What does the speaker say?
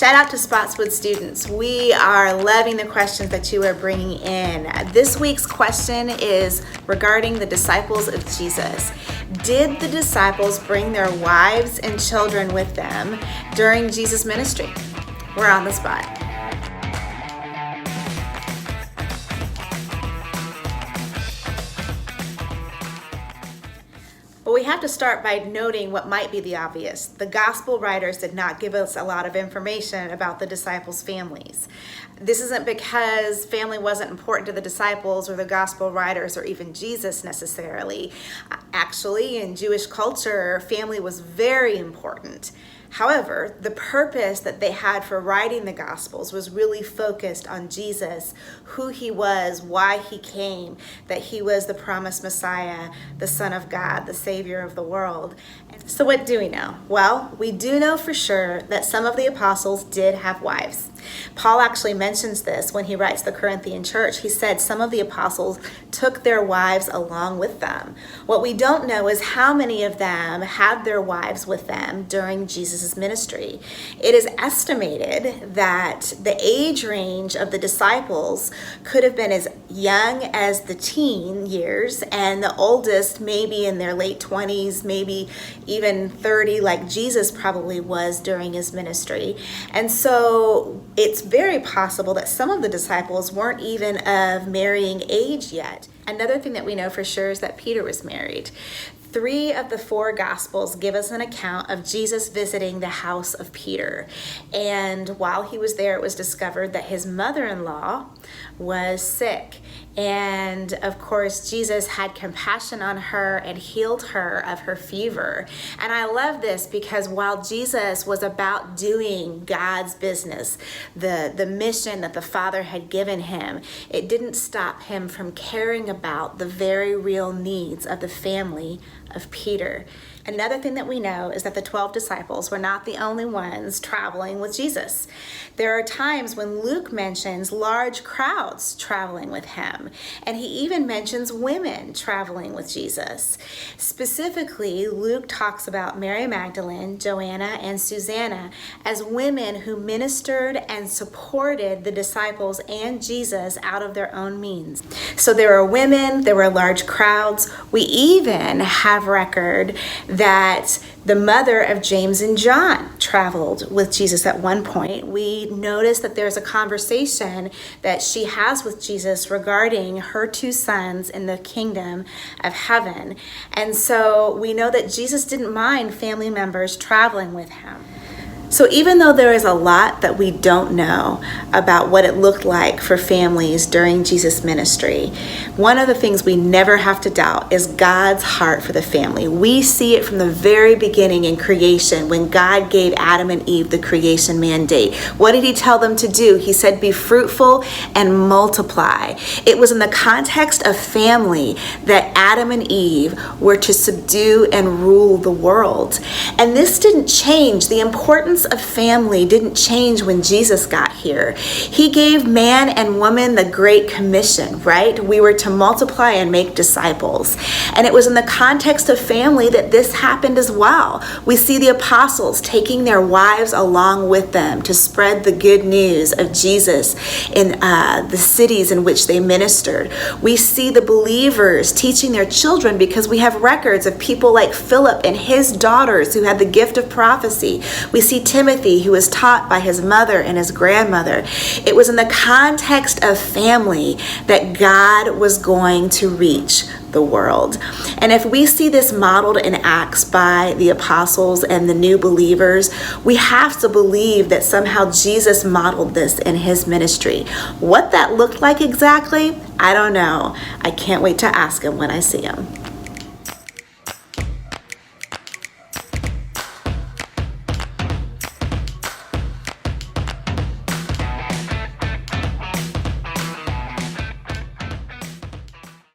Shout out to Spotswood students. We are loving the questions that you are bringing in. This week's question is regarding the disciples of Jesus. Did the disciples bring their wives and children with them during Jesus' ministry? We're on the spot. But we have to start by noting what might be the obvious. The gospel writers did not give us a lot of information about the disciples' families. This isn't because family wasn't important to the disciples or the gospel writers or even Jesus necessarily. Actually, in Jewish culture, family was very important. However, the purpose that they had for writing the Gospels was really focused on Jesus, who he was, why he came, that he was the promised Messiah, the Son of God, the Savior of the world. So what do we know? Well, we do know for sure that some of the apostles did have wives. Paul actually mentions this when he writes the Corinthian church. He said some of the apostles took their wives along with them. What we don't know is how many of them had their wives with them during Jesus' ministry. It is estimated that the age range of the disciples could have been as young as the teen years, and the oldest maybe in their late 20s, maybe even 30, like Jesus probably was during his ministry. And so it's very possible that some of the disciples weren't even of marrying age yet. Another thing that we know for sure is that Peter was married. 3 of the 4 Gospels give us an account of Jesus visiting the house of Peter. And while he was there, it was discovered that his mother-in-law was sick. And of course, Jesus had compassion on her and healed her of her fever. And I love this because while Jesus was about doing God's business, the mission that the Father had given him, it didn't stop him from caring about the very real needs of the family of Peter. Another thing that we know is that the 12 disciples were not the only ones traveling with Jesus. There are times when Luke mentions large crowds traveling with him, and he even mentions women traveling with Jesus. Specifically, Luke talks about Mary Magdalene, Joanna, and Susanna as women who ministered and supported the disciples and Jesus out of their own means. So there are women, there were large crowds. We even have record that the mother of James and John traveled with Jesus at one point. We notice that there's a conversation that she has with Jesus regarding her 2 sons in the kingdom of heaven. And so we know that Jesus didn't mind family members traveling with him. So even though there is a lot that we don't know about what it looked like for families during Jesus' ministry, one of the things we never have to doubt is God's heart for the family. We see it from the very beginning in creation when God gave Adam and Eve the creation mandate. What did he tell them to do? He said, be fruitful and multiply. It was in the context of family that Adam and Eve were to subdue and rule the world. And this didn't change. The importance of family didn't change when Jesus got here. He gave man and woman the Great Commission, right? We were to multiply and make disciples. And it was in the context of family that this happened as well. We see the apostles taking their wives along with them to spread the good news of Jesus in the cities in which they ministered. We see the believers teaching their children because we have records of people like Philip and his daughters who had the gift of prophecy. We see Timothy, who was taught by his mother and his grandmother. It was in the context of family that God was going to reach the world. And if we see this modeled in Acts by the apostles and the new believers, we have to believe that somehow Jesus modeled this in his ministry. What that looked like exactly, I don't know. I can't wait to ask him when I see him.